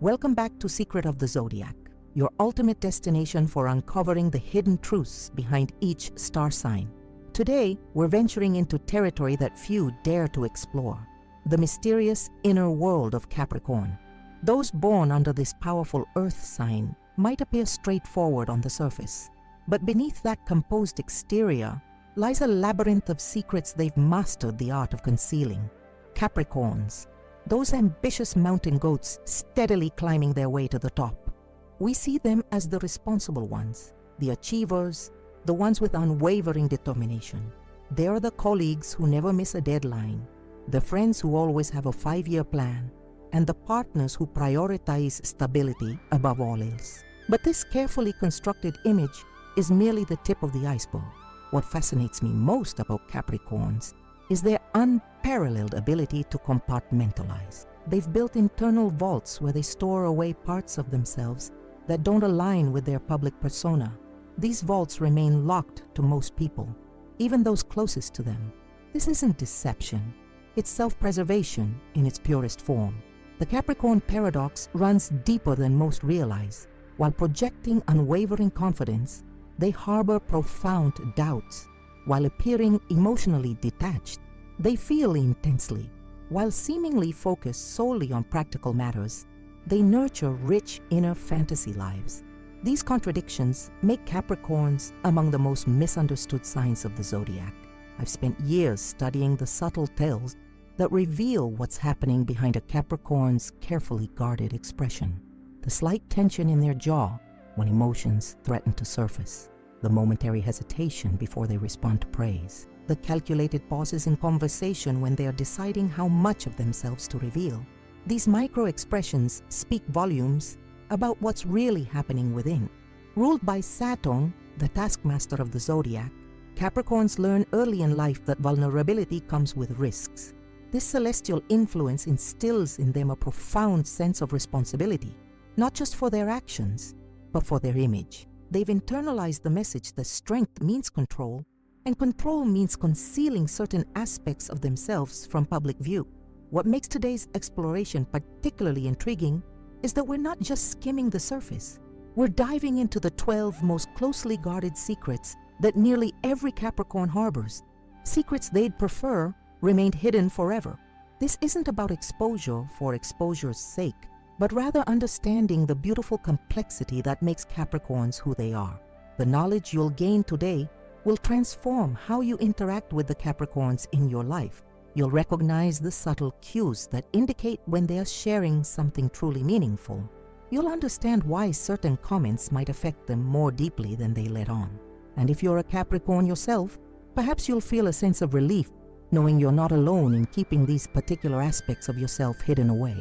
Welcome back to Secret of the Zodiac, your ultimate destination for uncovering the hidden truths behind each star sign. Today, we're venturing into territory that few dare to explore, the mysterious inner world of Capricorn. Those born under this powerful earth sign might appear straightforward on the surface, but beneath that composed exterior lies a labyrinth of secrets they've mastered the art of concealing. Capricorns, those ambitious mountain goats steadily climbing their way to the top. We see them as the responsible ones, the achievers, the ones with unwavering determination. They are the colleagues who never miss a deadline, the friends who always have a 5-year plan, and the partners who prioritize stability above all else. But this carefully constructed image is merely the tip of the iceberg. What fascinates me most about Capricorns is their unparalleled ability to compartmentalize. They've built internal vaults where they store away parts of themselves that don't align with their public persona. These vaults remain locked to most people, even those closest to them. This isn't deception, it's self-preservation in its purest form. The Capricorn paradox runs deeper than most realize. While projecting unwavering confidence, they harbor profound doubts. While appearing emotionally detached, they feel intensely. While seemingly focused solely on practical matters, they nurture rich inner fantasy lives. These contradictions make Capricorns among the most misunderstood signs of the zodiac. I've spent years studying the subtle tales that reveal what's happening behind a Capricorn's carefully guarded expression. The slight tension in their jaw when emotions threaten to surface, the momentary hesitation before they respond to praise, the calculated pauses in conversation when they are deciding how much of themselves to reveal. These micro-expressions speak volumes about what's really happening within. Ruled by Saturn, the taskmaster of the zodiac, Capricorns learn early in life that vulnerability comes with risks. This celestial influence instills in them a profound sense of responsibility, not just for their actions, but for their image. They've internalized the message that strength means control, and control means concealing certain aspects of themselves from public view. What makes today's exploration particularly intriguing is that we're not just skimming the surface. We're diving into the 12 most closely guarded secrets that nearly every Capricorn harbors. Secrets they'd prefer remained hidden forever. This isn't about exposure for exposure's sake, but rather understanding the beautiful complexity that makes Capricorns who they are. The knowledge you'll gain today will transform how you interact with the Capricorns in your life. You'll recognize the subtle cues that indicate when they are sharing something truly meaningful. You'll understand why certain comments might affect them more deeply than they let on. And if you're a Capricorn yourself, perhaps you'll feel a sense of relief knowing you're not alone in keeping these particular aspects of yourself hidden away.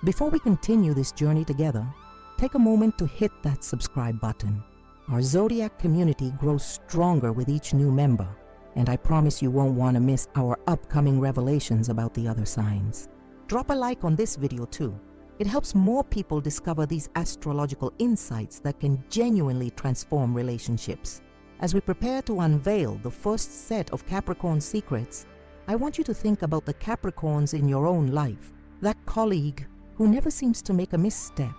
Before we continue this journey together, take a moment to hit that subscribe button. Our Zodiac community grows stronger with each new member, and I promise you won't want to miss our upcoming revelations about the other signs. Drop a like on this video too. It helps more people discover these astrological insights that can genuinely transform relationships. As we prepare to unveil the first set of Capricorn secrets, I want you to think about the Capricorns in your own life, that colleague who never seems to make a misstep,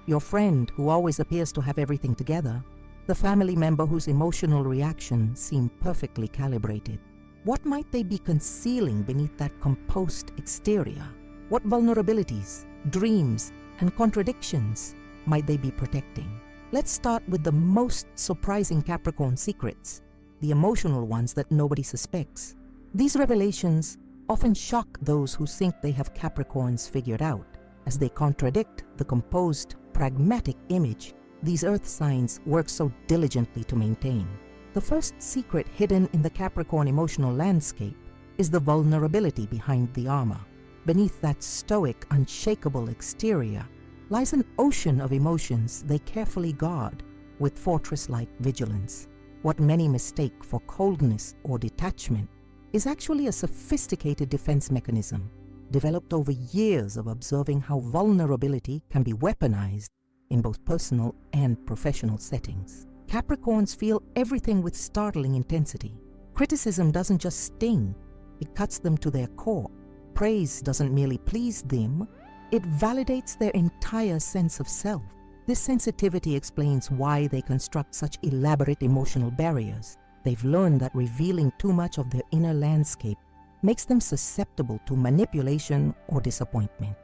your friend who always appears to have everything together, the family member whose emotional reactions seem perfectly calibrated. What might they be concealing beneath that composed exterior? What vulnerabilities, dreams, and contradictions might they be protecting? Let's start with the most surprising Capricorn secrets, the emotional ones that nobody suspects. These revelations often shock those who think they have Capricorns figured out, as they contradict the composed, pragmatic image these earth signs work so diligently to maintain. The first secret hidden in the Capricorn emotional landscape is the vulnerability behind the armor. Beneath that stoic, unshakable exterior lies an ocean of emotions they carefully guard with fortress-like vigilance. What many mistake for coldness or detachment is actually a sophisticated defense mechanism developed over years of observing how vulnerability can be weaponized in both personal and professional settings. Capricorns feel everything with startling intensity. Criticism doesn't just sting, it cuts them to their core. Praise doesn't merely please them, It validates their entire sense of self. This sensitivity explains why they construct such elaborate emotional barriers. They've learned that revealing too much of their inner landscape makes them susceptible to manipulation or disappointment.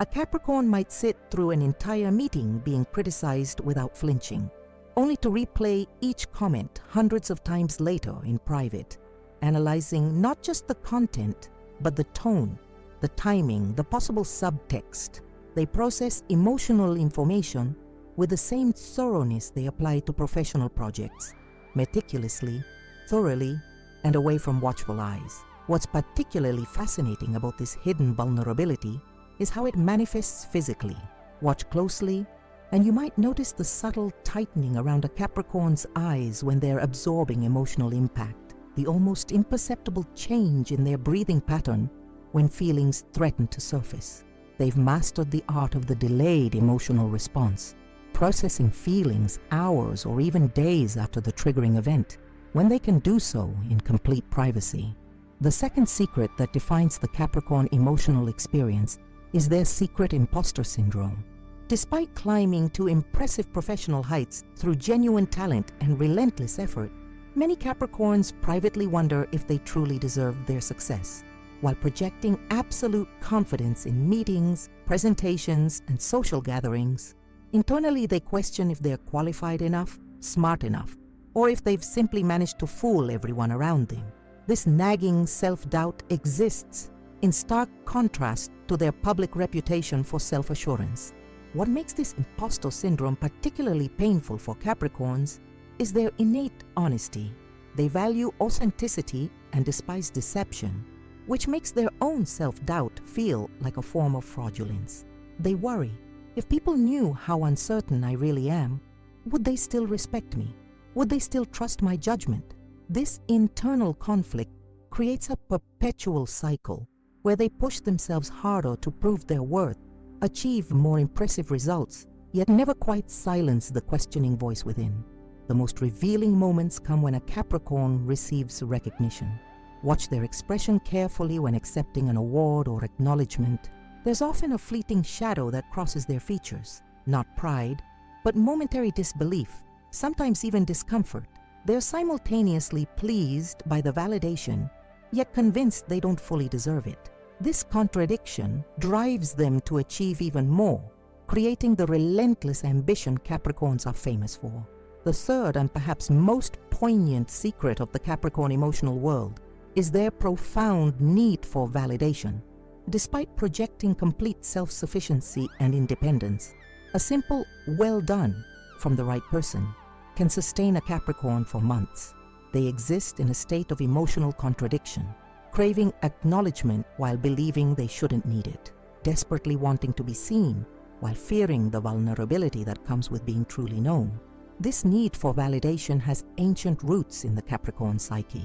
A Capricorn might sit through an entire meeting being criticized without flinching, only to replay each comment hundreds of times later in private, analyzing not just the content, but the tone, the timing, the possible subtext. They process emotional information with the same thoroughness they apply to professional projects, meticulously, thoroughly, and away from watchful eyes. What's particularly fascinating about this hidden vulnerability is how it manifests physically. Watch closely, and you might notice the subtle tightening around a Capricorn's eyes when they're absorbing emotional impact, the almost imperceptible change in their breathing pattern when feelings threaten to surface. They've mastered the art of the delayed emotional response, processing feelings hours or even days after the triggering event, when they can do so in complete privacy. The second secret that defines the Capricorn emotional experience is their secret imposter syndrome. Despite climbing to impressive professional heights through genuine talent and relentless effort, many Capricorns privately wonder if they truly deserve their success. While projecting absolute confidence in meetings, presentations, and social gatherings, internally they question if they're qualified enough, smart enough, or if they've simply managed to fool everyone around them. This nagging self-doubt exists in stark contrast to their public reputation for self-assurance. What makes this imposter syndrome particularly painful for Capricorns is their innate honesty. They value authenticity and despise deception, which makes their own self-doubt feel like a form of fraudulence. They worry, if people knew how uncertain I really am, would they still respect me? Would they still trust my judgment? This internal conflict creates a perpetual cycle where they push themselves harder to prove their worth, achieve more impressive results, yet never quite silence the questioning voice within. The most revealing moments come when a Capricorn receives recognition. Watch their expression carefully when accepting an award or acknowledgement. There's often a fleeting shadow that crosses their features, not pride, but momentary disbelief, sometimes even discomfort. They're simultaneously pleased by the validation, yet convinced they don't fully deserve it. This contradiction drives them to achieve even more, creating the relentless ambition Capricorns are famous for. The third and perhaps most poignant secret of the Capricorn emotional world is their profound need for validation. Despite projecting complete self-sufficiency and independence, a simple "well done" from the right person can sustain a Capricorn for months. They exist in a state of emotional contradiction, craving acknowledgement while believing they shouldn't need it, desperately wanting to be seen while fearing the vulnerability that comes with being truly known. This need for validation has ancient roots in the Capricorn psyche.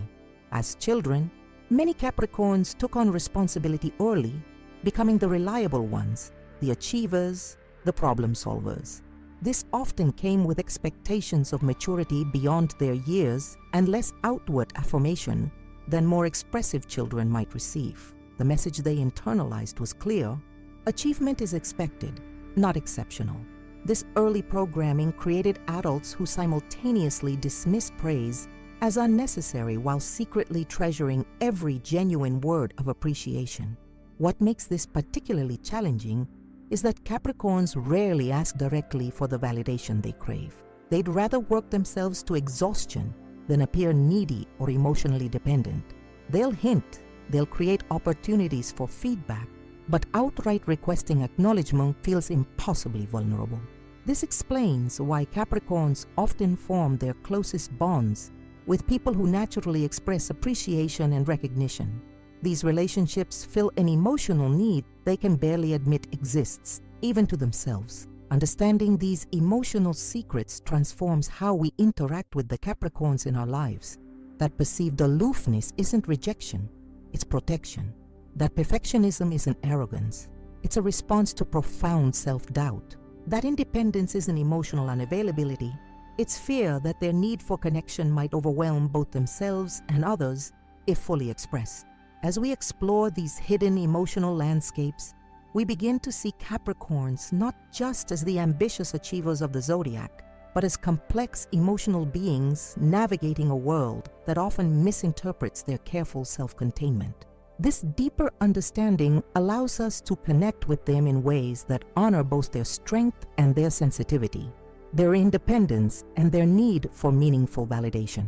As children, many Capricorns took on responsibility early, becoming the reliable ones, the achievers, the problem solvers. This often came with expectations of maturity beyond their years and less outward affirmation than more expressive children might receive. The message they internalized was clear: achievement is expected, not exceptional. This early programming created adults who simultaneously dismiss praise as unnecessary while secretly treasuring every genuine word of appreciation. What makes this particularly challenging is that Capricorns rarely ask directly for the validation they crave. They'd rather work themselves to exhaustion than appear needy or emotionally dependent. They'll hint, they'll create opportunities for feedback, but outright requesting acknowledgement feels impossibly vulnerable. This explains why Capricorns often form their closest bonds with people who naturally express appreciation and recognition. These relationships fill an emotional need they can barely admit exists, even to themselves. Understanding these emotional secrets transforms how we interact with the Capricorns in our lives. That perceived aloofness isn't rejection, it's protection. That perfectionism isn't arrogance, it's a response to profound self-doubt. That independence isn't emotional unavailability, it's fear that their need for connection might overwhelm both themselves and others if fully expressed. As we explore these hidden emotional landscapes, we begin to see Capricorns not just as the ambitious achievers of the zodiac, but as complex emotional beings navigating a world that often misinterprets their careful self-containment. This deeper understanding allows us to connect with them in ways that honor both their strength and their sensitivity, their independence and their need for meaningful validation.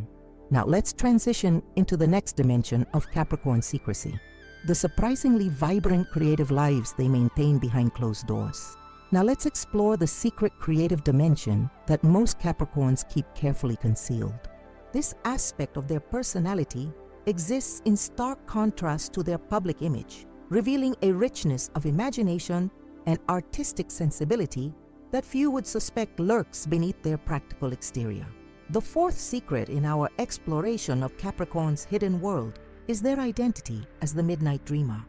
Now let's transition into the next dimension of Capricorn secrecy, the surprisingly vibrant creative lives they maintain behind closed doors. Now let's explore the secret creative dimension that most Capricorns keep carefully concealed. This aspect of their personality exists in stark contrast to their public image, revealing a richness of imagination and artistic sensibility that few would suspect lurks beneath their practical exterior. The fourth secret in our exploration of Capricorn's hidden world is their identity as the midnight dreamer,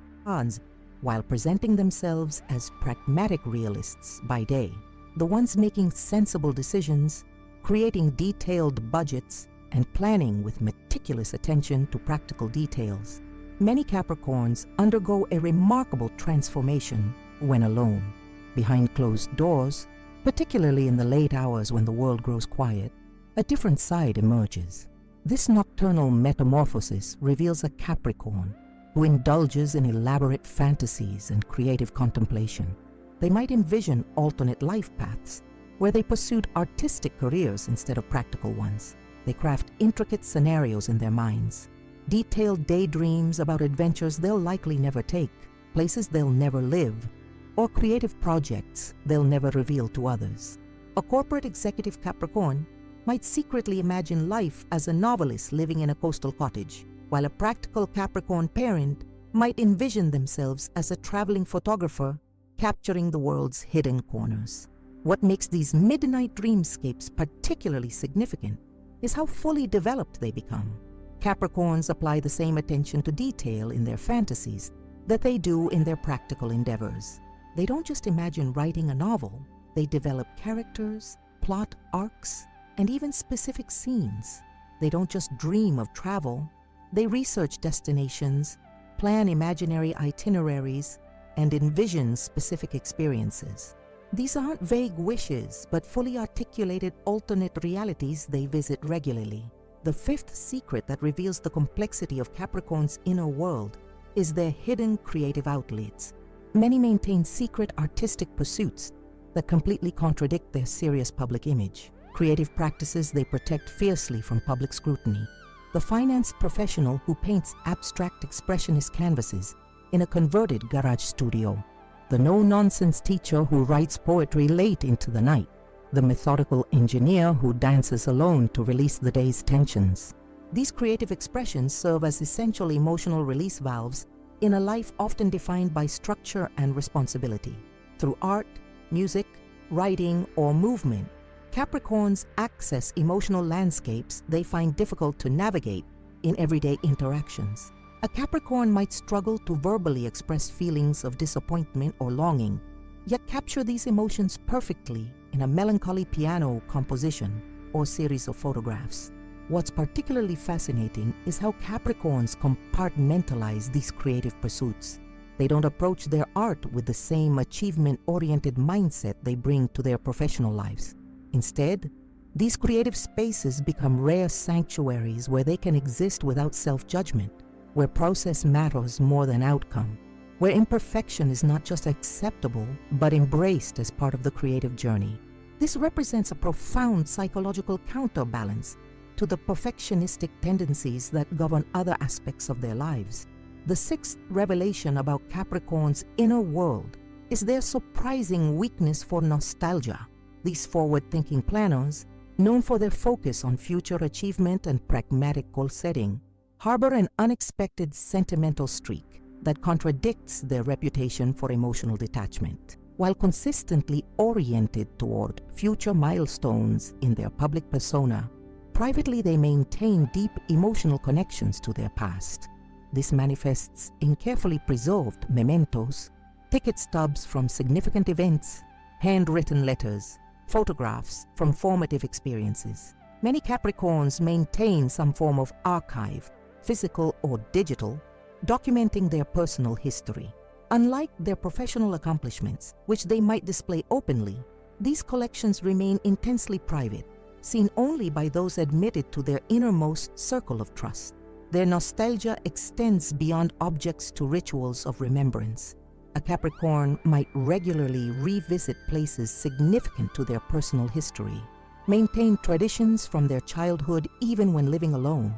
while presenting themselves as pragmatic realists by day, the ones making sensible decisions, creating detailed budgets, and planning with meticulous attention to practical details. Many Capricorns undergo a remarkable transformation when alone. Behind closed doors, particularly in the late hours when the world grows quiet, a different side emerges. This nocturnal metamorphosis reveals a Capricorn who indulges in elaborate fantasies and creative contemplation. They might envision alternate life paths where they pursued artistic careers instead of practical ones. They craft intricate scenarios in their minds, detailed daydreams about adventures they'll likely never take, places they'll never live, or creative projects they'll never reveal to others. A corporate executive Capricorn might secretly imagine life as a novelist living in a coastal cottage, while a practical Capricorn parent might envision themselves as a traveling photographer capturing the world's hidden corners. What makes these midnight dreamscapes particularly significant is how fully developed they become. Capricorns apply the same attention to detail in their fantasies that they do in their practical endeavors. They don't just imagine writing a novel, they develop characters, plot arcs, and even specific scenes. They don't just dream of travel, they research destinations, plan imaginary itineraries, and envision specific experiences. These aren't vague wishes, but fully articulated alternate realities they visit regularly. The fifth secret that reveals the complexity of Capricorn's inner world is their hidden creative outlets. Many maintain secret artistic pursuits that completely contradict their serious public image. Creative practices they protect fiercely from public scrutiny. The finance professional who paints abstract expressionist canvases in a converted garage studio. The no-nonsense teacher who writes poetry late into the night. The methodical engineer who dances alone to release the day's tensions. These creative expressions serve as essential emotional release valves in a life often defined by structure and responsibility. Through art, music, writing, or movement, Capricorns access emotional landscapes they find difficult to navigate in everyday interactions. A Capricorn might struggle to verbally express feelings of disappointment or longing, yet capture these emotions perfectly in a melancholy piano composition or series of photographs. What's particularly fascinating is how Capricorns compartmentalize these creative pursuits. They don't approach their art with the same achievement-oriented mindset they bring to their professional lives. Instead, these creative spaces become rare sanctuaries where they can exist without self-judgment, where process matters more than outcome, where imperfection is not just acceptable, but embraced as part of the creative journey. This represents a profound psychological counterbalance to the perfectionistic tendencies that govern other aspects of their lives. The sixth revelation about Capricorn's inner world is their surprising weakness for nostalgia. These forward-thinking planners, known for their focus on future achievement and pragmatic goal-setting, harbor an unexpected sentimental streak that contradicts their reputation for emotional detachment. While consistently oriented toward future milestones in their public persona, privately they maintain deep emotional connections to their past. This manifests in carefully preserved mementos, ticket stubs from significant events, handwritten letters, photographs from formative experiences. Many Capricorns maintain some form of archive, physical or digital, documenting their personal history. Unlike their professional accomplishments, which they might display openly, these collections remain intensely private, seen only by those admitted to their innermost circle of trust. Their nostalgia extends beyond objects to rituals of remembrance. A Capricorn might regularly revisit places significant to their personal history, maintain traditions from their childhood even when living alone,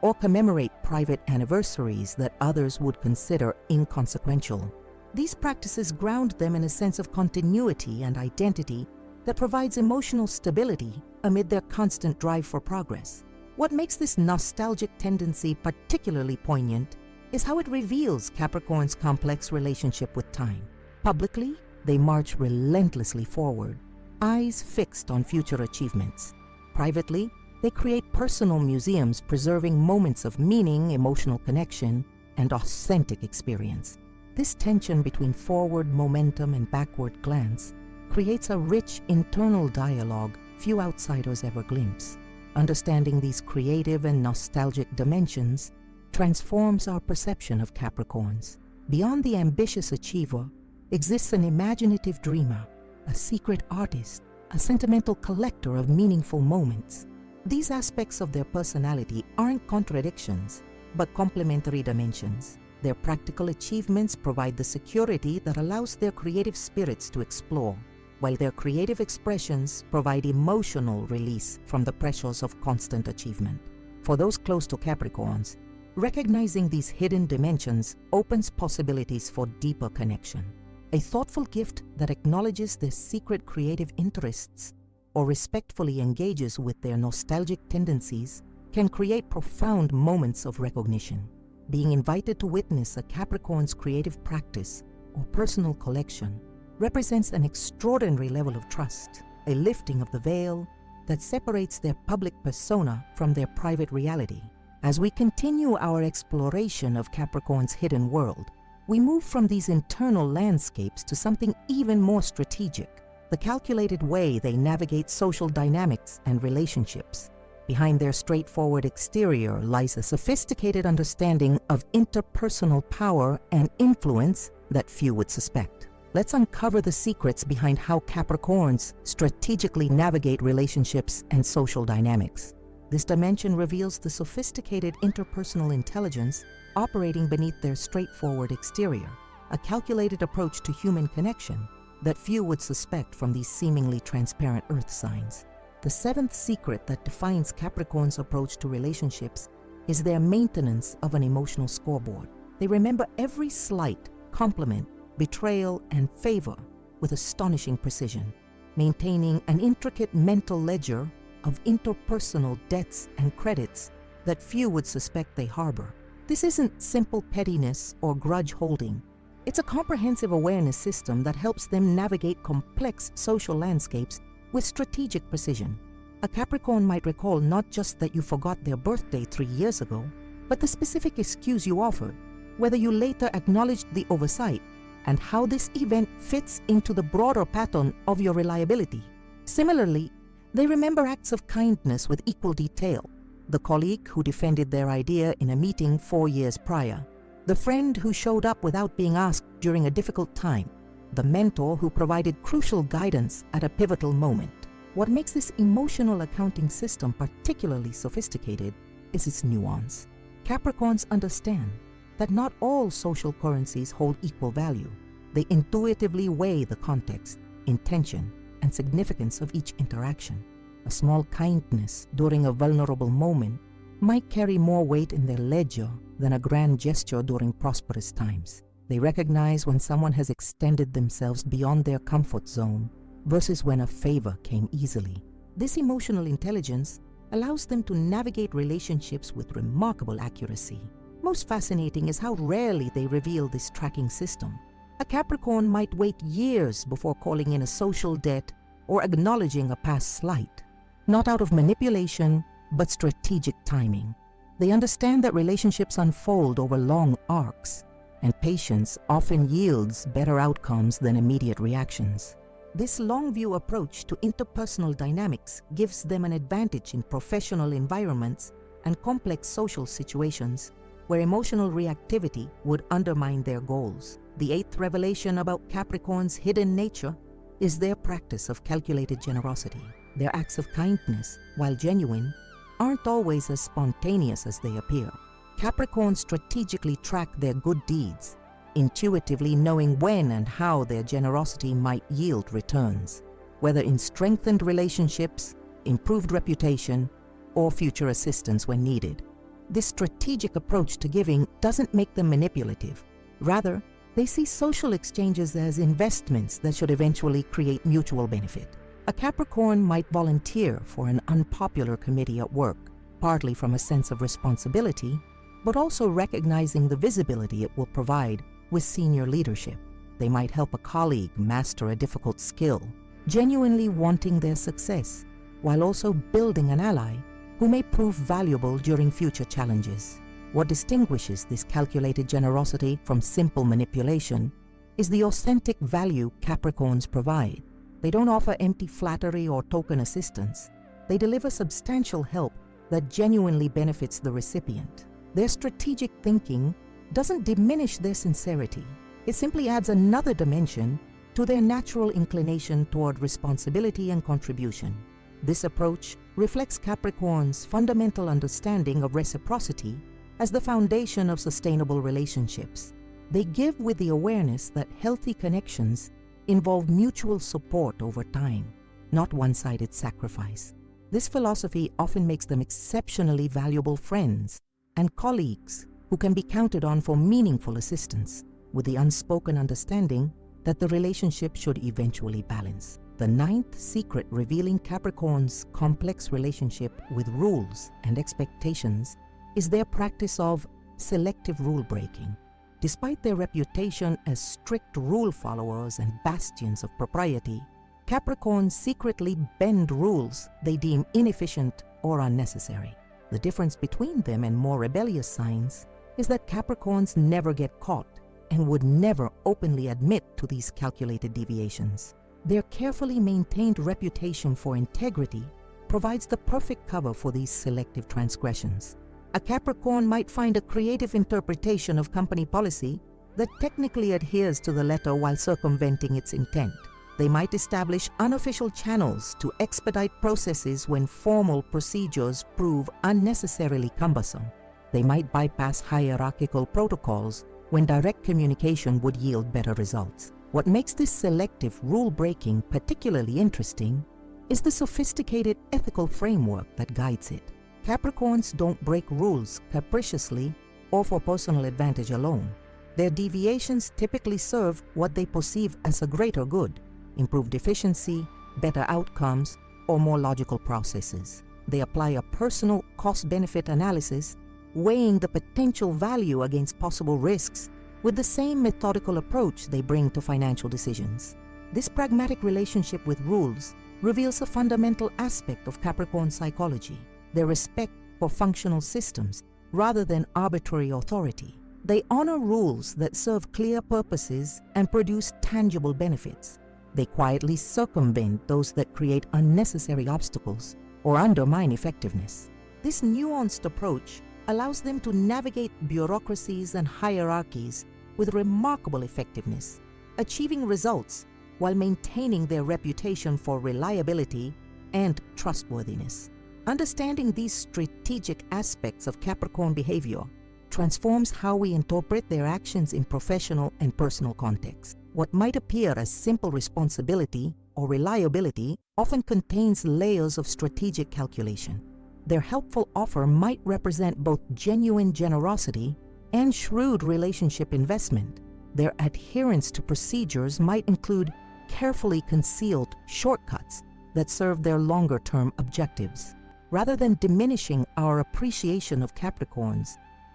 or commemorate private anniversaries that others would consider inconsequential. These practices ground them in a sense of continuity and identity that provides emotional stability amid their constant drive for progress. What makes this nostalgic tendency particularly poignant is how it reveals Capricorn's complex relationship with time. Publicly, they march relentlessly forward, eyes fixed on future achievements. Privately, they create personal museums preserving moments of meaning, emotional connection, and authentic experience. This tension between forward momentum and backward glance creates a rich internal dialogue few outsiders ever glimpse. Understanding these creative and nostalgic dimensions transforms our perception of Capricorns. Beyond the ambitious achiever exists an imaginative dreamer, a secret artist, a sentimental collector of meaningful moments. These aspects of their personality aren't contradictions, but complementary dimensions. Their practical achievements provide the security that allows their creative spirits to explore, while their creative expressions provide emotional release from the pressures of constant achievement. For those close to Capricorns, recognizing these hidden dimensions opens possibilities for deeper connection. A thoughtful gift that acknowledges their secret creative interests or respectfully engages with their nostalgic tendencies can create profound moments of recognition. Being invited to witness a Capricorn's creative practice or personal collection represents an extraordinary level of trust, a lifting of the veil that separates their public persona from their private reality. As we continue our exploration of Capricorn's hidden world, we move from these internal landscapes to something even more strategic, the calculated way they navigate social dynamics and relationships. Behind their straightforward exterior lies a sophisticated understanding of interpersonal power and influence that few would suspect. Let's uncover the secrets behind how Capricorns strategically navigate relationships and social dynamics. This dimension reveals the sophisticated interpersonal intelligence operating beneath their straightforward exterior, a calculated approach to human connection that few would suspect from these seemingly transparent earth signs. The seventh secret that defines Capricorn's approach to relationships is their maintenance of an emotional scoreboard. They remember every slight, compliment, betrayal, and favor with astonishing precision, maintaining an intricate mental ledger of interpersonal debts and credits that few would suspect they harbor. This isn't simple pettiness or grudge holding. It's a comprehensive awareness system that helps them navigate complex social landscapes with strategic precision. A Capricorn might recall not just that you forgot their birthday 3 years ago, but the specific excuse you offered, whether you later acknowledged the oversight, and how this event fits into the broader pattern of your reliability. Similarly, they remember acts of kindness with equal detail. The colleague who defended their idea in a meeting 4 years prior, the friend who showed up without being asked during a difficult time, the mentor who provided crucial guidance at a pivotal moment. What makes this emotional accounting system particularly sophisticated is its nuance. Capricorns understand that not all social currencies hold equal value. They intuitively weigh the context, intention, and significance of each interaction. A small kindness during a vulnerable moment might carry more weight in their ledger than a grand gesture during prosperous times. They recognize when someone has extended themselves beyond their comfort zone versus when a favor came easily. This emotional intelligence allows them to navigate relationships with remarkable accuracy. Most fascinating is how rarely they reveal this tracking system. A Capricorn might wait years before calling in a social debt or acknowledging a past slight, not out of manipulation, but strategic timing. They understand that relationships unfold over long arcs, and patience often yields better outcomes than immediate reactions. This long-view approach to interpersonal dynamics gives them an advantage in professional environments and complex social situations where emotional reactivity would undermine their goals. The eighth revelation about Capricorn's hidden nature is their practice of calculated generosity. Their acts of kindness, while genuine, aren't always as spontaneous as they appear. Capricorns strategically track their good deeds, intuitively knowing when and how their generosity might yield returns, whether in strengthened relationships, improved reputation, or future assistance when needed. This strategic approach to giving doesn't make them manipulative. Rather, they see social exchanges as investments that should eventually create mutual benefit. A Capricorn might volunteer for an unpopular committee at work, partly from a sense of responsibility, but also recognizing the visibility it will provide with senior leadership. They might help a colleague master a difficult skill, genuinely wanting their success, while also building an ally who may prove valuable during future challenges. What distinguishes this calculated generosity from simple manipulation is the authentic value Capricorns provide. They don't offer empty flattery or token assistance. They deliver substantial help that genuinely benefits the recipient. Their strategic thinking doesn't diminish their sincerity. It simply adds another dimension to their natural inclination toward responsibility and contribution. This approach reflects Capricorn's fundamental understanding of reciprocity as the foundation of sustainable relationships. They give with the awareness that healthy connections involve mutual support over time, not one-sided sacrifice. This philosophy often makes them exceptionally valuable friends and colleagues who can be counted on for meaningful assistance, with the unspoken understanding that the relationship should eventually balance. The ninth secret revealing Capricorn's complex relationship with rules and expectations is their practice of selective rule-breaking. Despite their reputation as strict rule followers and bastions of propriety, Capricorns secretly bend rules they deem inefficient or unnecessary. The difference between them and more rebellious signs is that Capricorns never get caught and would never openly admit to these calculated deviations. Their carefully maintained reputation for integrity provides the perfect cover for these selective transgressions. A Capricorn might find a creative interpretation of company policy that technically adheres to the letter while circumventing its intent. They might establish unofficial channels to expedite processes when formal procedures prove unnecessarily cumbersome. They might bypass hierarchical protocols when direct communication would yield better results. What makes this selective rule-breaking particularly interesting is the sophisticated ethical framework that guides it. Capricorns don't break rules capriciously or for personal advantage alone. Their deviations typically serve what they perceive as a greater good: improved efficiency, better outcomes, or more logical processes. They apply a personal cost-benefit analysis, weighing the potential value against possible risks with the same methodical approach they bring to financial decisions. This pragmatic relationship with rules reveals a fundamental aspect of Capricorn psychology: their respect for functional systems rather than arbitrary authority. They honor rules that serve clear purposes and produce tangible benefits. They quietly circumvent those that create unnecessary obstacles or undermine effectiveness. This nuanced approach allows them to navigate bureaucracies and hierarchies with remarkable effectiveness, achieving results while maintaining their reputation for reliability and trustworthiness. Understanding these strategic aspects of Capricorn behavior transforms how we interpret their actions in professional and personal contexts. What might appear as simple responsibility or reliability often contains layers of strategic calculation. Their helpful offer might represent both genuine generosity and shrewd relationship investment. Their adherence to procedures might include carefully concealed shortcuts that serve their longer-term objectives. Rather than diminishing our appreciation of Capricorns,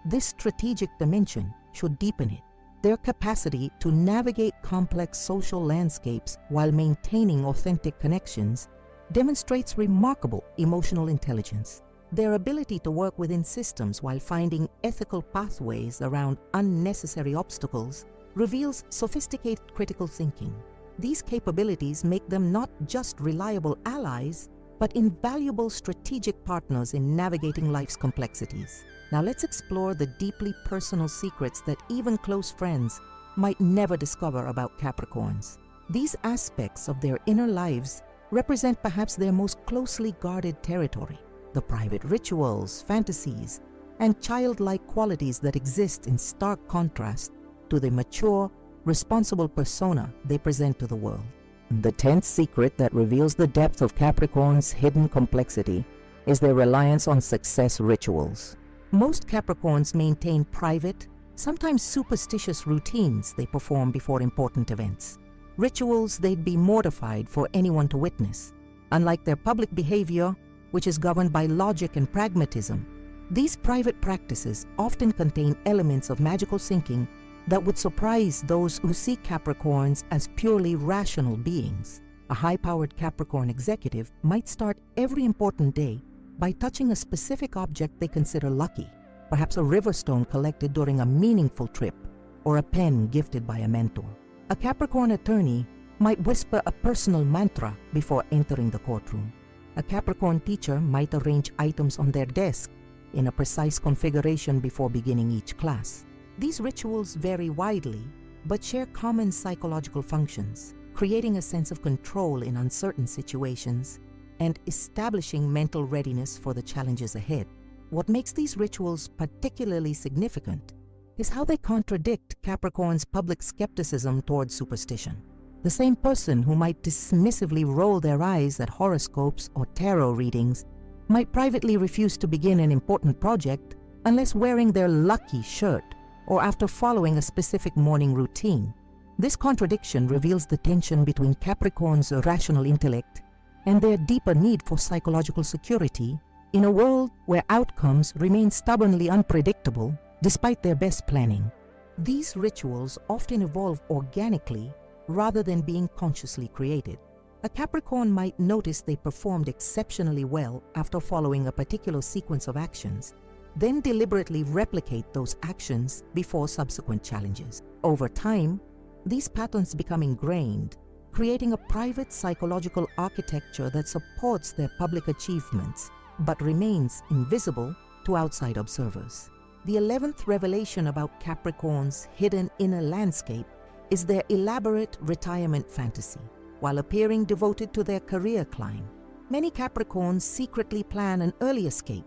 this strategic dimension should deepen it. Their capacity to navigate complex social landscapes while maintaining authentic connections demonstrates remarkable emotional intelligence. Their ability to work within systems while finding ethical pathways around unnecessary obstacles reveals sophisticated critical thinking. These capabilities make them not just reliable allies, but invaluable strategic partners in navigating life's complexities. Now let's explore the deeply personal secrets that even close friends might never discover about Capricorns. These aspects of their inner lives represent perhaps their most closely guarded territory, the private rituals, fantasies, and childlike qualities that exist in stark contrast to the mature, responsible persona they present to the world. The 10th secret that reveals the depth of Capricorn's hidden complexity is their reliance on success rituals. Most Capricorns maintain private, sometimes superstitious routines they perform before important events. Rituals they'd be mortified for anyone to witness. Unlike their public behavior, which is governed by logic and pragmatism, these private practices often contain elements of magical thinking that would surprise those who see Capricorns as purely rational beings. A high-powered Capricorn executive might start every important day by touching a specific object they consider lucky, perhaps a river stone collected during a meaningful trip or a pen gifted by a mentor. A Capricorn attorney might whisper a personal mantra before entering the courtroom. A Capricorn teacher might arrange items on their desk in a precise configuration before beginning each class. These rituals vary widely, but share common psychological functions, creating a sense of control in uncertain situations and establishing mental readiness for the challenges ahead. What makes these rituals particularly significant is how they contradict Capricorn's public skepticism towards superstition. The same person who might dismissively roll their eyes at horoscopes or tarot readings might privately refuse to begin an important project unless wearing their lucky shirt or after following a specific morning routine. This contradiction reveals the tension between Capricorn's rational intellect and their deeper need for psychological security in a world where outcomes remain stubbornly unpredictable despite their best planning. These rituals often evolve organically rather than being consciously created. A Capricorn might notice they performed exceptionally well after following a particular sequence of actions, then deliberately replicate those actions before subsequent challenges. Over time, these patterns become ingrained, creating a private psychological architecture that supports their public achievements but remains invisible to outside observers. The 11th revelation about Capricorn's hidden inner landscape is their elaborate retirement fantasy. While appearing devoted to their career climb, many Capricorns secretly plan an early escape,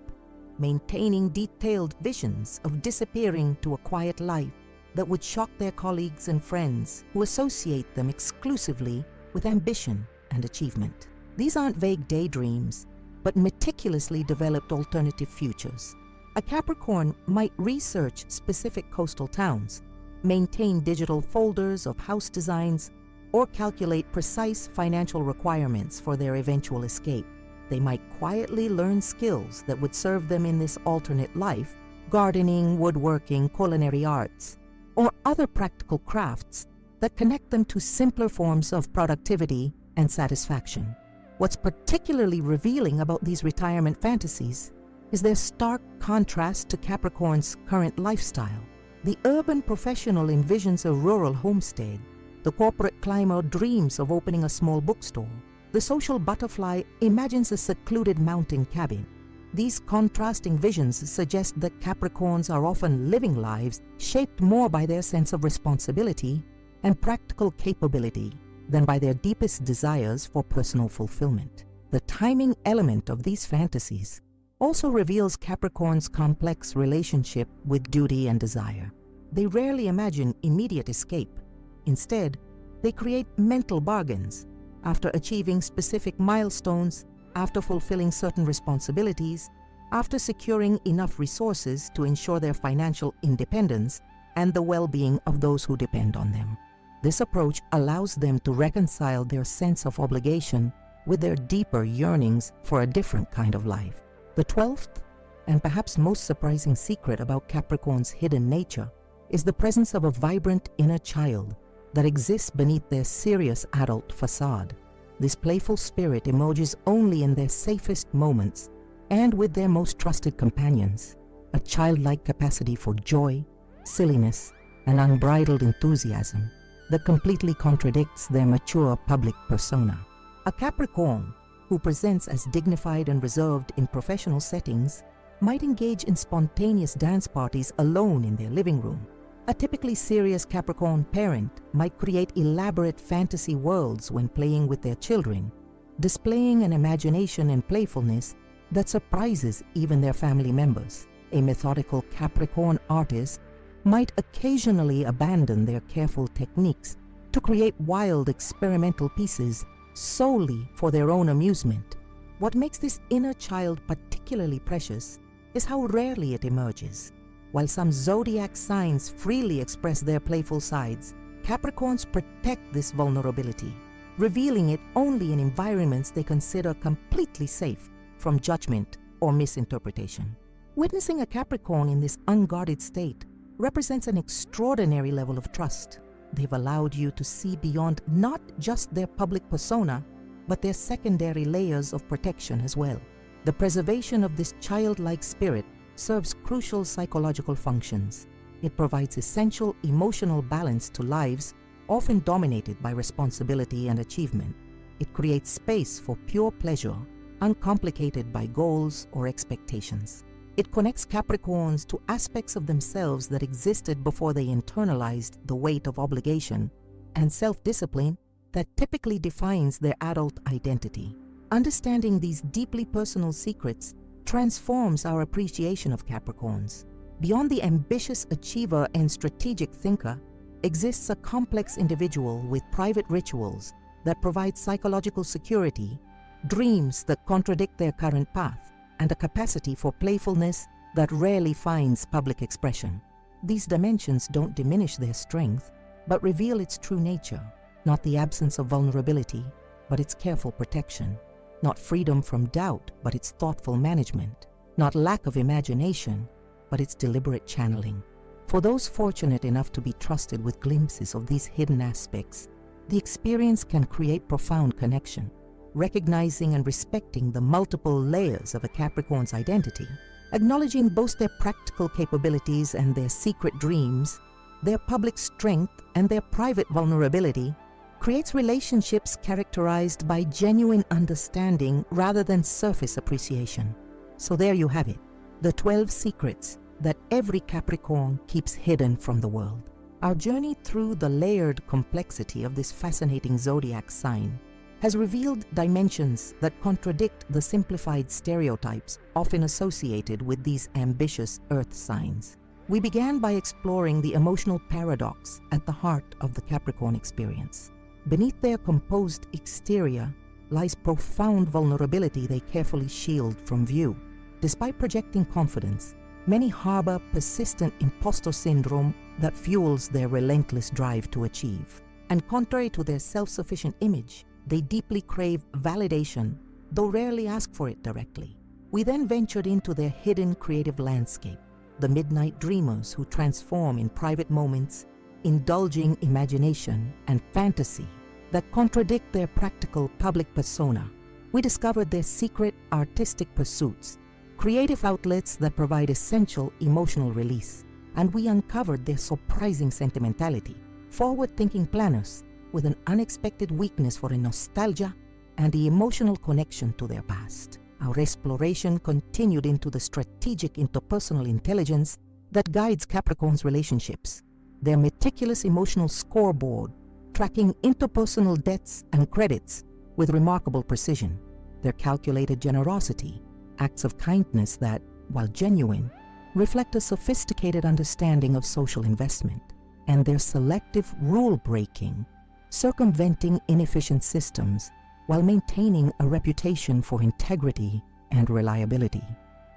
maintaining detailed visions of disappearing to a quiet life that would shock their colleagues and friends who associate them exclusively with ambition and achievement. These aren't vague daydreams, but meticulously developed alternative futures. A Capricorn might research specific coastal towns, maintain digital folders of house designs, or calculate precise financial requirements for their eventual escape. They might quietly learn skills that would serve them in this alternate life, gardening, woodworking, culinary arts, or other practical crafts that connect them to simpler forms of productivity and satisfaction. What's particularly revealing about these retirement fantasies is their stark contrast to Capricorn's current lifestyle. The urban professional envisions a rural homestead. The corporate climber dreams of opening a small bookstore. The social butterfly imagines a secluded mountain cabin. These contrasting visions suggest that Capricorns are often living lives shaped more by their sense of responsibility and practical capability than by their deepest desires for personal fulfillment. The timing element of these fantasies also reveals Capricorn's complex relationship with duty and desire. They rarely imagine immediate escape. Instead, they create mental bargains. After achieving specific milestones, after fulfilling certain responsibilities, after securing enough resources to ensure their financial independence and the well-being of those who depend on them. This approach allows them to reconcile their sense of obligation with their deeper yearnings for a different kind of life. The 12th, and perhaps most surprising secret about Capricorn's hidden nature, is the presence of a vibrant inner child that exists beneath their serious adult facade. This playful spirit emerges only in their safest moments and with their most trusted companions, a childlike capacity for joy, silliness, and unbridled enthusiasm that completely contradicts their mature public persona. A Capricorn who presents as dignified and reserved in professional settings, might engage in spontaneous dance parties alone in their living room. A typically serious Capricorn parent might create elaborate fantasy worlds when playing with their children, displaying an imagination and playfulness that surprises even their family members. A methodical Capricorn artist might occasionally abandon their careful techniques to create wild experimental pieces solely for their own amusement. What makes this inner child particularly precious is how rarely it emerges. While some zodiac signs freely express their playful sides, Capricorns protect this vulnerability, revealing it only in environments they consider completely safe from judgment or misinterpretation. Witnessing a Capricorn in this unguarded state represents an extraordinary level of trust. They've allowed you to see beyond not just their public persona, but their secondary layers of protection as well. The preservation of this childlike spirit serves crucial psychological functions. It provides essential emotional balance to lives often dominated by responsibility and achievement. It creates space for pure pleasure, uncomplicated by goals or expectations. It connects Capricorns to aspects of themselves that existed before they internalized the weight of obligation and self-discipline that typically defines their adult identity. Understanding these deeply personal secrets transforms our appreciation of Capricorns. Beyond the ambitious achiever and strategic thinker exists a complex individual with private rituals that provide psychological security, dreams that contradict their current path, and a capacity for playfulness that rarely finds public expression. These dimensions don't diminish their strength, but reveal its true nature, not the absence of vulnerability, but its careful protection, not freedom from doubt, but its thoughtful management, not lack of imagination, but its deliberate channeling. For those fortunate enough to be trusted with glimpses of these hidden aspects, the experience can create profound connection. Recognizing and respecting the multiple layers of a Capricorn's identity, acknowledging both their practical capabilities and their secret dreams, their public strength and their private vulnerability, creates relationships characterized by genuine understanding rather than surface appreciation. So there you have it, the 12 secrets that every Capricorn keeps hidden from the world. Our journey through the layered complexity of this fascinating zodiac sign has revealed dimensions that contradict the simplified stereotypes often associated with these ambitious earth signs. We began by exploring the emotional paradox at the heart of the Capricorn experience. Beneath their composed exterior lies profound vulnerability they carefully shield from view. Despite projecting confidence, many harbor persistent imposter syndrome that fuels their relentless drive to achieve. And contrary to their self-sufficient image, they deeply crave validation, though rarely ask for it directly. We then ventured into their hidden creative landscape, the midnight dreamers who transform in private moments, indulging imagination and fantasy that contradict their practical public persona. We discovered their secret artistic pursuits, creative outlets that provide essential emotional release, and we uncovered their surprising sentimentality, forward-thinking planners with an unexpected weakness for a nostalgia and the emotional connection to their past. Our exploration continued into the strategic interpersonal intelligence that guides Capricorn's relationships, their meticulous emotional scoreboard, tracking interpersonal debts and credits with remarkable precision, their calculated generosity, acts of kindness that, while genuine, reflect a sophisticated understanding of social investment, and their selective rule-breaking, circumventing inefficient systems while maintaining a reputation for integrity and reliability.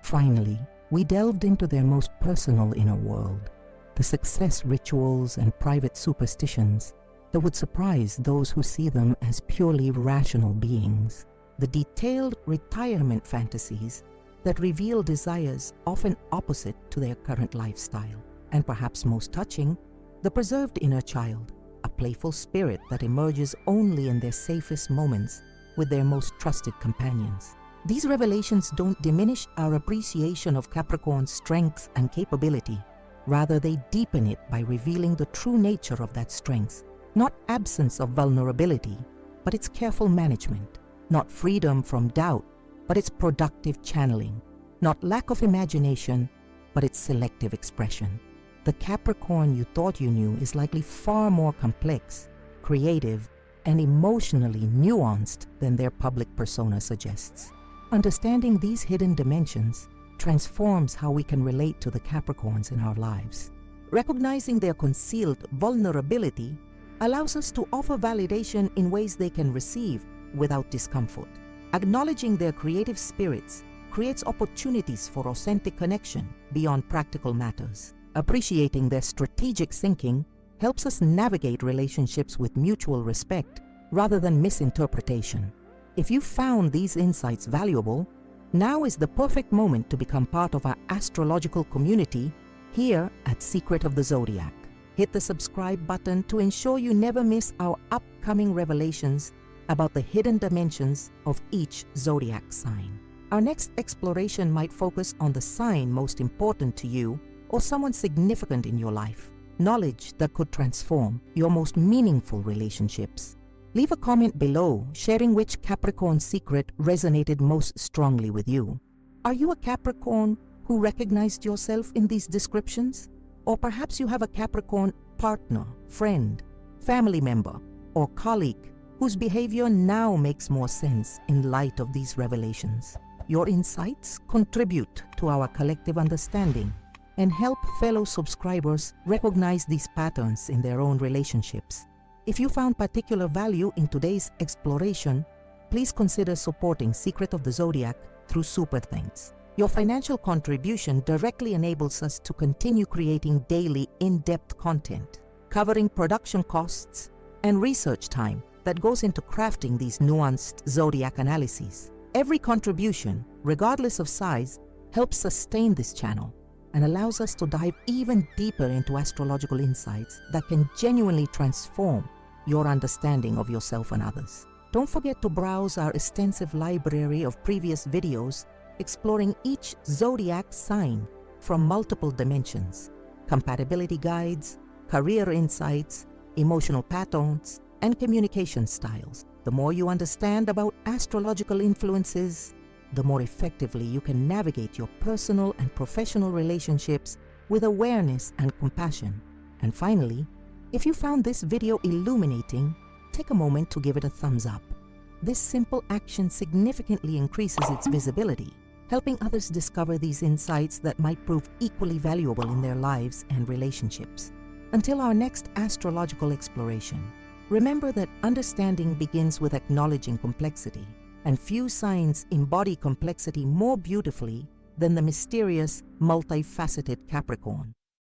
Finally, we delved into their most personal inner world, the success rituals and private superstitions that would surprise those who see them as purely rational beings, the detailed retirement fantasies that reveal desires often opposite to their current lifestyle, and perhaps most touching, the preserved inner child, a playful spirit that emerges only in their safest moments with their most trusted companions. These revelations don't diminish our appreciation of Capricorn's strength and capability. Rather, they deepen it by revealing the true nature of that strength, not absence of vulnerability, but its careful management. not freedom from doubt, but its productive channeling, not lack of imagination, but its selective expression. The Capricorn you thought you knew is likely far more complex, creative, and emotionally nuanced than their public persona suggests. Understanding these hidden dimensions transforms how we can relate to the Capricorns in our lives. Recognizing their concealed vulnerability allows us to offer validation in ways they can receive without discomfort. Acknowledging their creative spirits creates opportunities for authentic connection beyond practical matters. Appreciating their strategic thinking helps us navigate relationships with mutual respect rather than misinterpretation. If you found these insights valuable, now is the perfect moment to become part of our astrological community here at Secret of the Zodiac. Hit the subscribe button to ensure you never miss our upcoming revelations about the hidden dimensions of each zodiac sign. Our next exploration might focus on the sign most important to you or someone significant in your life, knowledge that could transform your most meaningful relationships. Leave a comment below sharing which Capricorn secret resonated most strongly with you. Are you a Capricorn who recognized yourself in these descriptions? Or perhaps you have a Capricorn partner, friend, family member, or colleague whose behavior now makes more sense in light of these revelations. Your insights contribute to our collective understanding and help fellow subscribers recognize these patterns in their own relationships. If you found particular value in today's exploration, please consider supporting Secret of the Zodiac through Super Thanks. Your financial contribution directly enables us to continue creating daily in-depth content, covering production costs and research time that goes into crafting these nuanced zodiac analyses. Every contribution, regardless of size, helps sustain this channel and allows us to dive even deeper into astrological insights that can genuinely transform your understanding of yourself and others. Don't forget to browse our extensive library of previous videos exploring each zodiac sign from multiple dimensions, compatibility guides, career insights, emotional patterns, and communication styles. The more you understand about astrological influences, the more effectively you can navigate your personal and professional relationships with awareness and compassion. And finally, if you found this video illuminating, take a moment to give it a thumbs up. This simple action significantly increases its visibility, helping others discover these insights that might prove equally valuable in their lives and relationships. Until our next astrological exploration, remember that understanding begins with acknowledging complexity, and few signs embody complexity more beautifully than the mysterious, multifaceted Capricorn.